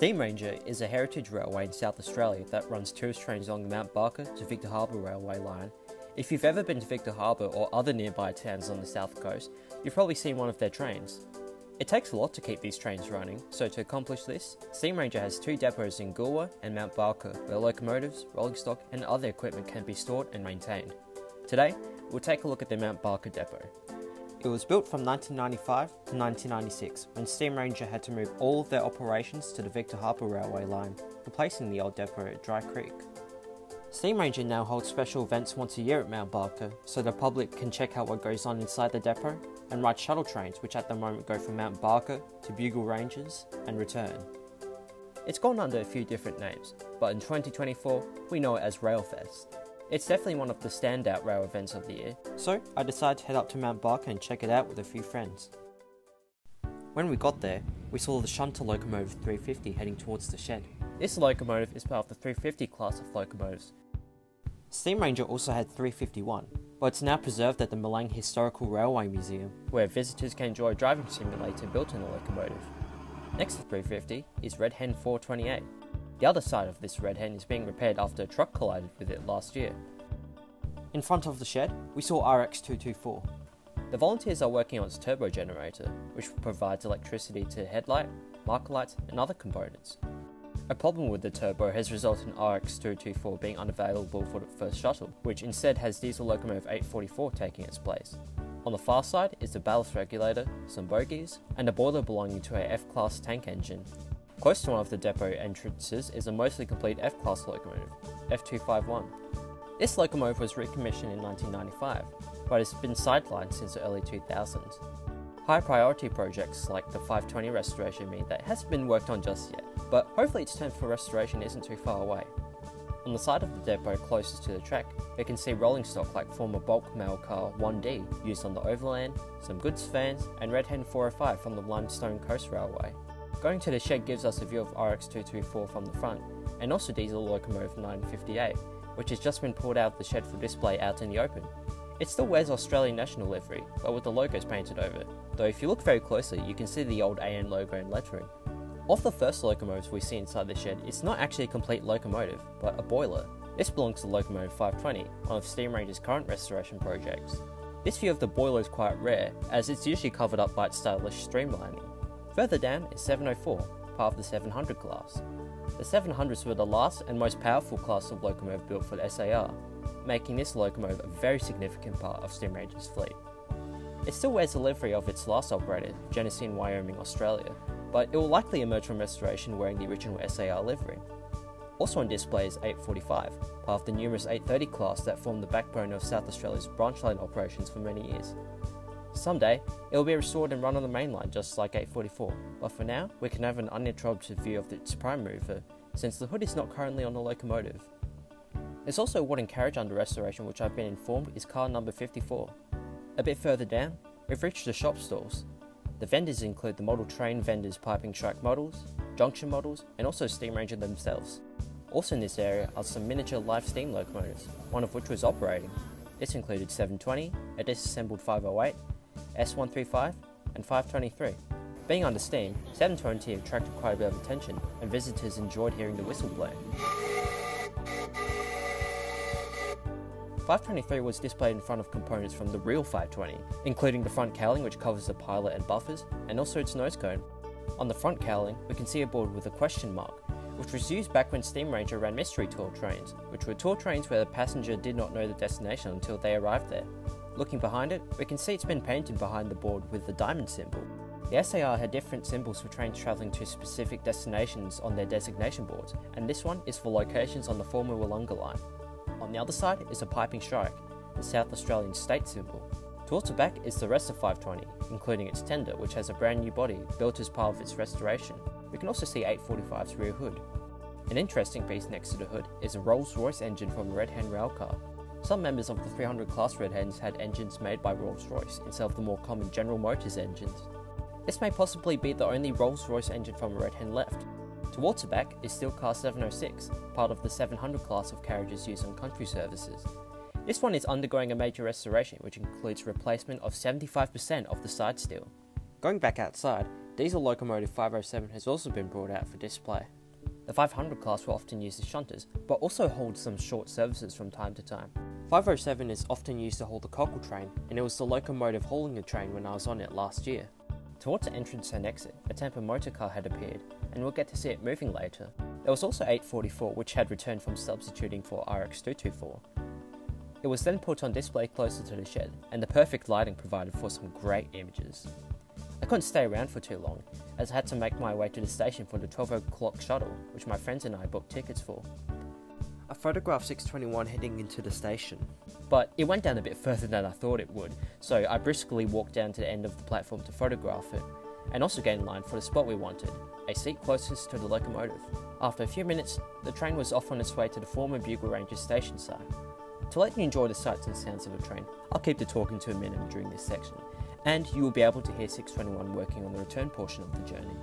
SteamRanger is a heritage railway in South Australia that runs tourist trains along the Mount Barker to Victor Harbour railway line. If you've ever been to Victor Harbour or other nearby towns on the south coast, you've probably seen one of their trains. It takes a lot to keep these trains running, so to accomplish this, SteamRanger has two depots in Goolwa and Mount Barker where locomotives, rolling stock and other equipment can be stored and maintained. Today, we'll take a look at the Mount Barker depot. It was built from 1995 to 1996 when SteamRanger had to move all of their operations to the Victor Harbour railway line, replacing the old depot at Dry Creek. SteamRanger now holds special events once a year at Mount Barker so the public can check out what goes on inside the depot and ride shuttle trains which at the moment go from Mount Barker to Bugle Ranges and return. It's gone under a few different names, but in 2024 we know it as RailFest. It's definitely one of the standout rail events of the year, so I decided to head up to Mount Barker and check it out with a few friends. When we got there, we saw the shuttle locomotive 350 heading towards the shed. This locomotive is part of the 350 class of locomotives. SteamRanger also had 351, but it's now preserved at the Malang Historical Railway Museum, where visitors can enjoy a driving simulator built in the locomotive. Next to 350 is Red Hen 428. The other side of this Red Hen is being repaired after a truck collided with it last year. In front of the shed, we saw RX224. The volunteers are working on its turbo generator, which provides electricity to headlight, marker lights and other components. A problem with the turbo has resulted in RX224 being unavailable for the first shuttle, which instead has diesel locomotive 844 taking its place. On the far side is the ballast regulator, some bogies, and a boiler belonging to a F-class tank engine. Close to one of the depot entrances is a mostly complete F-class locomotive, F251. This locomotive was recommissioned in 1995, but has been sidelined since the early 2000s. High priority projects like the 520 restoration mean that it hasn't been worked on just yet, but hopefully its turn for restoration isn't too far away. On the side of the depot closest to the track, we can see rolling stock like former bulk mail car 1D used on the Overland, some goods vans, and Red Hen 405 from the Limestone Coast Railway. Going to the shed gives us a view of RX224 from the front, and also diesel locomotive 958, which has just been pulled out of the shed for display out in the open. It still wears Australian national livery, but with the logos painted over it, though if you look very closely you can see the old AN logo and lettering. Of the first locomotives we see inside the shed, it's not actually a complete locomotive, but a boiler. This belongs to locomotive 520, one of SteamRanger's current restoration projects. This view of the boiler is quite rare, as it's usually covered up by its stylish streamlining. Further down is 704, part of the 700 class. The 700s were the last and most powerful class of locomotive built for the SAR, making this locomotive a very significant part of SteamRanger's fleet. It still wears the livery of its last operator, Genesee in Wyoming, Australia, but it will likely emerge from restoration wearing the original SAR livery. Also on display is 845, part of the numerous 830 class that formed the backbone of South Australia's branch line operations for many years. Someday, it will be restored and run on the main line just like 844, but for now, we can have an uninterrupted view of its prime mover, since the hood is not currently on the locomotive. There's also a wooden carriage under restoration which I've been informed is car number 54. A bit further down, we've reached the shop stalls. The vendors include the model train vendors piping track models, junction models, and also SteamRanger themselves. Also in this area are some miniature live steam locomotives, one of which was operating. This included 720, a disassembled 508, S135, and 523. Being under steam, 720 attracted quite a bit of attention, and visitors enjoyed hearing the whistle blowing. 523 was displayed in front of components from the real 520, including the front cowling which covers the pilot and buffers, and also its nose cone. On the front cowling, we can see a board with a question mark, which was used back when SteamRanger ran mystery tour trains, which were tour trains where the passenger did not know the destination until they arrived there. Looking behind it, we can see it's been painted behind the board with the diamond symbol. The SAR had different symbols for trains travelling to specific destinations on their designation boards, and this one is for locations on the former Wollonga line. On the other side is a piping strike, the South Australian state symbol. Towards the back is the rest of 520, including its tender, which has a brand new body built as part of its restoration. We can also see 845's rear hood. An interesting piece next to the hood is a Rolls-Royce engine from a Red Hen railcar. Some members of the 300 class Red Hens had engines made by Rolls-Royce instead of the more common General Motors engines. This may possibly be the only Rolls-Royce engine from a Red Hen left. Towards the back is steel car 706, part of the 700 class of carriages used on country services. This one is undergoing a major restoration which includes replacement of 75% of the side steel. Going back outside, Diesel locomotive 507 has also been brought out for display. The 500 class will often use the shunters, but also holds some short services from time to time. 507 is often used to haul the cockle train, and it was the locomotive hauling the train when I was on it last year. Towards the entrance and exit, a Tampa motor car had appeared, and we'll get to see it moving later. There was also 844, which had returned from substituting for RX224. It was then put on display closer to the shed, and the perfect lighting provided for some great images. I couldn't stay around for too long, as I had to make my way to the station for the 12 o'clock shuttle, which my friends and I booked tickets for. I photographed 621 heading into the station, but it went down a bit further than I thought it would, so I briskly walked down to the end of the platform to photograph it, and also get in line for the spot we wanted, a seat closest to the locomotive. After a few minutes, the train was off on its way to the former Bugle Ranger station site. To let you enjoy the sights and sounds of a train, I'll keep the talking to a minimum during this section, and you will be able to hear 621 working on the return portion of the journey.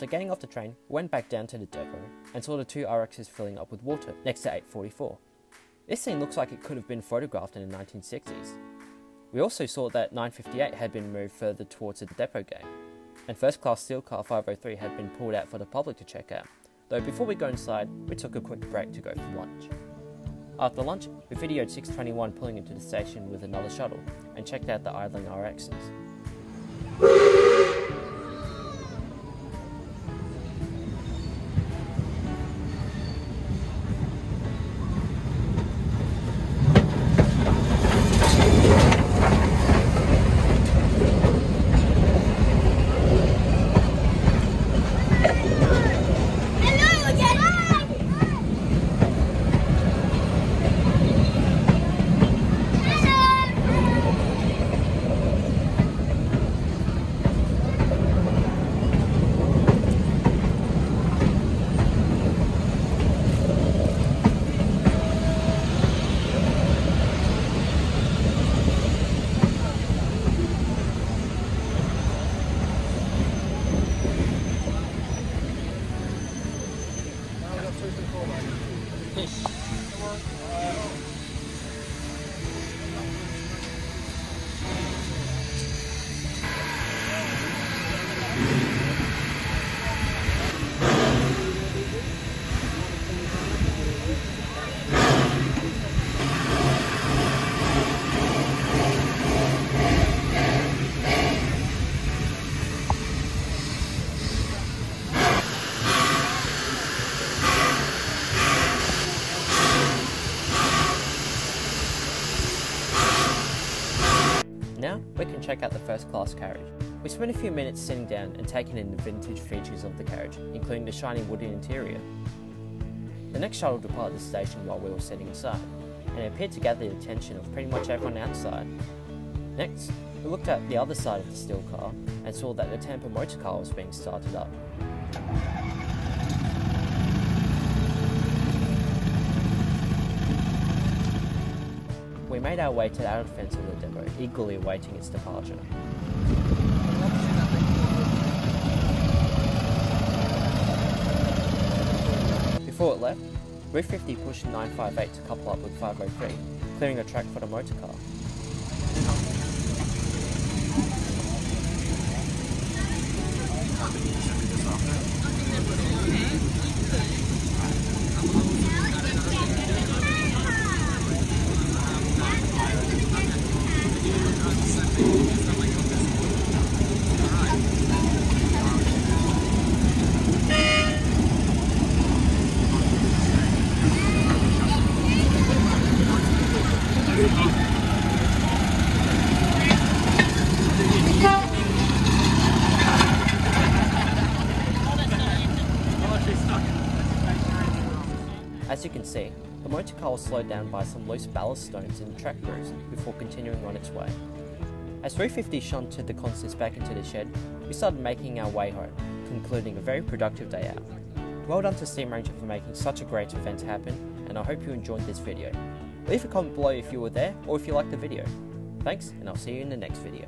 After getting off the train, we went back down to the depot and saw the 2 RXs filling up with water next to 844. This scene looks like it could have been photographed in the 1960s. We also saw that 958 had been moved further towards the depot gate, and first class steel car 503 had been pulled out for the public to check out, though before we go inside, we took a quick break to go for lunch. After lunch, we videoed 621 pulling into the station with another shuttle, and checked out the idling RXs. Now, we can check out the first class carriage. We spent a few minutes sitting down and taking in the vintage features of the carriage, including the shiny wooden interior. The next shuttle departed the station while we were sitting inside, and it appeared to gather the attention of pretty much everyone outside. Next, we looked at the other side of the steel car and saw that the Tampa motor car was being started up. We made our way to the outer fence of the depot, eagerly awaiting its departure. Before it left, Route 50 pushed 958 to couple up with 503, clearing a track for the motor car. As you can see, the motor car was slowed down by some loose ballast stones in the track grooves before continuing on its way. As 350 shunted the constants back into the shed, we started making our way home, concluding a very productive day out. Well done to SteamRanger for making such a great event happen, and I hope you enjoyed this video. Leave a comment below if you were there or if you liked the video. Thanks, and I'll see you in the next video.